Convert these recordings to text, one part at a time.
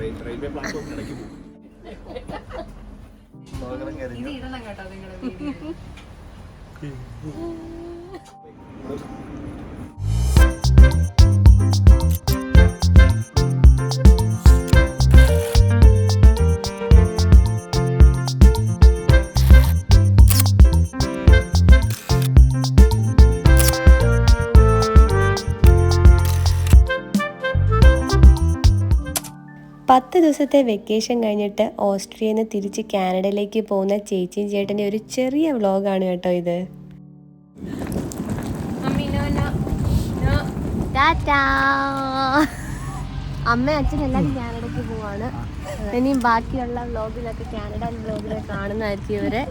Railway പ്ലാറ്റ്ഫോമിനിടയ്ക്ക് പോകും. ഇത് ഇടണം കേട്ടോ നിങ്ങളുടെ വീഡിയോ. 10 ദിവസത്തെ വെക്കേഷൻ കഴിഞ്ഞിട്ട് ഓസ്ട്രിയയിൽ നിന്ന് തിരിച്ച് കാനഡയിലേക്ക് പോകുന്ന ചേച്ചിയും ചേട്ടൻ്റെ ഒരു ചെറിയ വ്ളോഗാണ് കേട്ടോ ഇത്. അമ്മ അച്ഛൻ എല്ലാവരും കാനഡയ്ക്ക് പോവാണ്. ഇനിയും ബാക്കിയുള്ള വ്ളോഗിലൊക്കെ കാനഡ വ്ളോഗിൽ കാണുന്നതായിരിക്കും ഇവരെ.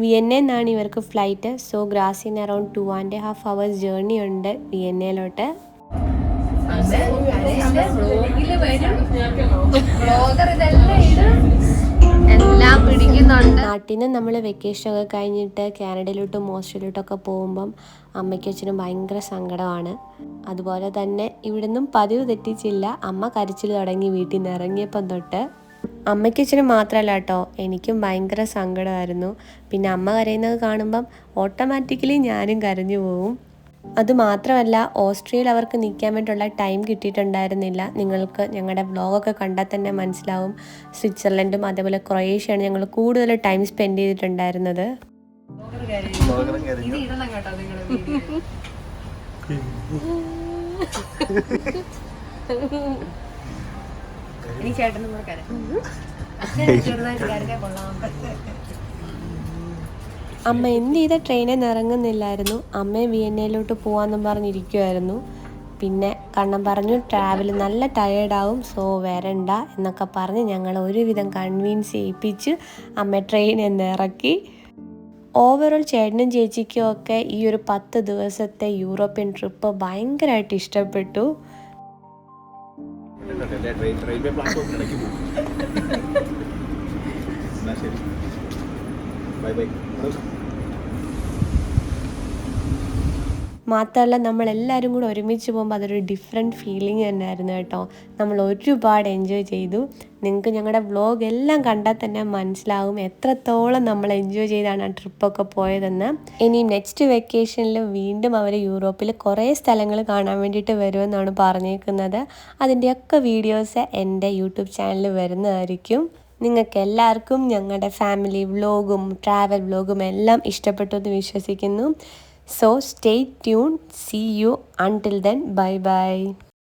വിയന്നയിൽ നിന്നാണ് ഇവർക്ക് ഫ്ലൈറ്റ്. സോ ഗ്രാസിന് അറൗണ്ട് 2.5 hours ജേർണി ഉണ്ട് വിയന്നയിലോട്ട്. എല്ലാം പിടിക്കുന്നുണ്ട്. നാട്ടിൽ നിന്ന് നമ്മൾ വെക്കേഷനൊക്കെ കഴിഞ്ഞിട്ട് കാനഡയിലോട്ടും ഓസ്ട്രേലിയയിലോട്ടൊക്കെ പോകുമ്പം അമ്മയ്ക്കും അച്ഛനും ഭയങ്കര സങ്കടമാണ്. അതുപോലെ തന്നെ ഇവിടുന്നും പതിവ് തെറ്റിച്ചില്ല. അമ്മ കരച്ചിൽ തുടങ്ങി വീട്ടിൽ നിന്ന് ഇറങ്ങിയപ്പം തൊട്ട്. അമ്മയ്ക്കും അച്ഛനും മാത്രമല്ല കേട്ടോ, എനിക്കും ഭയങ്കര സങ്കടമായിരുന്നു. പിന്നെ അമ്മ കരയുന്നത് കാണുമ്പം ഓട്ടോമാറ്റിക്കലി ഞാനും കരഞ്ഞു പോവും. അതുമാത്രമല്ല, ഓസ്ട്രിയയിൽ അവർക്ക് നിൽക്കാൻ വേണ്ടിയുള്ള ടൈം കിട്ടിയിട്ടുണ്ടായിരുന്നില്ല. നിങ്ങൾക്ക് ഞങ്ങളുടെ വ്ളോഗൊക്കെ കണ്ടാൽ തന്നെ മനസ്സിലാവും. സ്വിറ്റ്സർലൻഡും അതേപോലെ ക്രൊയേഷ്യയാണ് ഞങ്ങൾ കൂടുതൽ ടൈം സ്പെൻഡ് ചെയ്തിട്ടുണ്ടായിരുന്നത്. ഇത് ഇടണം കേട്ടോ നിങ്ങളുടെ വീഡിയോ. ഇനി ചേട്ടനും കൂടെ കരയും. ചെറുതായിട്ട് കരഞ്ഞാൽ കൊള്ളാം. അമ്മ എന്ത് ചെയ്ത ട്രെയിനിൽ നിന്ന് ഇറങ്ങുന്നില്ലായിരുന്നു. അമ്മയെ വിയന്നയിലോട്ട് പോകാമെന്നും പറഞ്ഞിരിക്കുമായിരുന്നു. പിന്നെ കണ്ണൻ പറഞ്ഞു ട്രാവൽ നല്ല ടയേർഡാവും, സോ വരണ്ട എന്നൊക്കെ പറഞ്ഞ് ഞങ്ങൾ ഒരുവിധം കൺവിൻസ് ചെയ്യിപ്പിച്ച് അമ്മ ട്രെയിനിൽ നിന്ന് ഇറക്കി. ഓവറോൾ ചേട്ടനും ചേച്ചിക്കും ഒക്കെ ഈ ഒരു 10 ദിവസത്തെ യൂറോപ്യൻ ട്രിപ്പ് ഭയങ്കരമായിട്ട് ഇഷ്ടപ്പെട്ടു. റെയിൽവേ പ്ലാറ്റ്ഫോമിനിടയ്ക്ക് പോകും. ശരി, ബൈ ബൈ. മാത്രമല്ല നമ്മളെല്ലാവരും കൂടെ ഒരുമിച്ച് പോകുമ്പോൾ അതൊരു ഡിഫറെൻറ്റ് ഫീലിംഗ് തന്നെയായിരുന്നു കേട്ടോ. നമ്മൾ ഒരുപാട് എൻജോയ് ചെയ്തു. നിങ്ങൾക്ക് ഞങ്ങളുടെ വ്ളോഗ് എല്ലാം കണ്ടാൽ തന്നെ മനസ്സിലാവും എത്രത്തോളം നമ്മൾ എൻജോയ് ചെയ്താണ് ആ ട്രിപ്പൊക്കെ പോയതെന്ന്. ഇനി നെക്സ്റ്റ് വെക്കേഷനിൽ വീണ്ടും അവർ യൂറോപ്പിൽ കുറേ സ്ഥലങ്ങൾ കാണാൻ വേണ്ടിയിട്ട് വരുമെന്നാണ് പറഞ്ഞേക്കുന്നത്. അതിൻ്റെയൊക്കെ വീഡിയോസ് എൻ്റെ യൂട്യൂബ് ചാനലിൽ വരുന്നതായിരിക്കും. നിങ്ങൾക്ക് എല്ലാവർക്കും ഞങ്ങളുടെ ഫാമിലി വ്ളോഗും ട്രാവൽ വ്ളോഗും എല്ലാം ഇഷ്ടപ്പെട്ടു എന്ന് വിശ്വസിക്കുന്നു. So stay tuned. See you until then. Bye bye.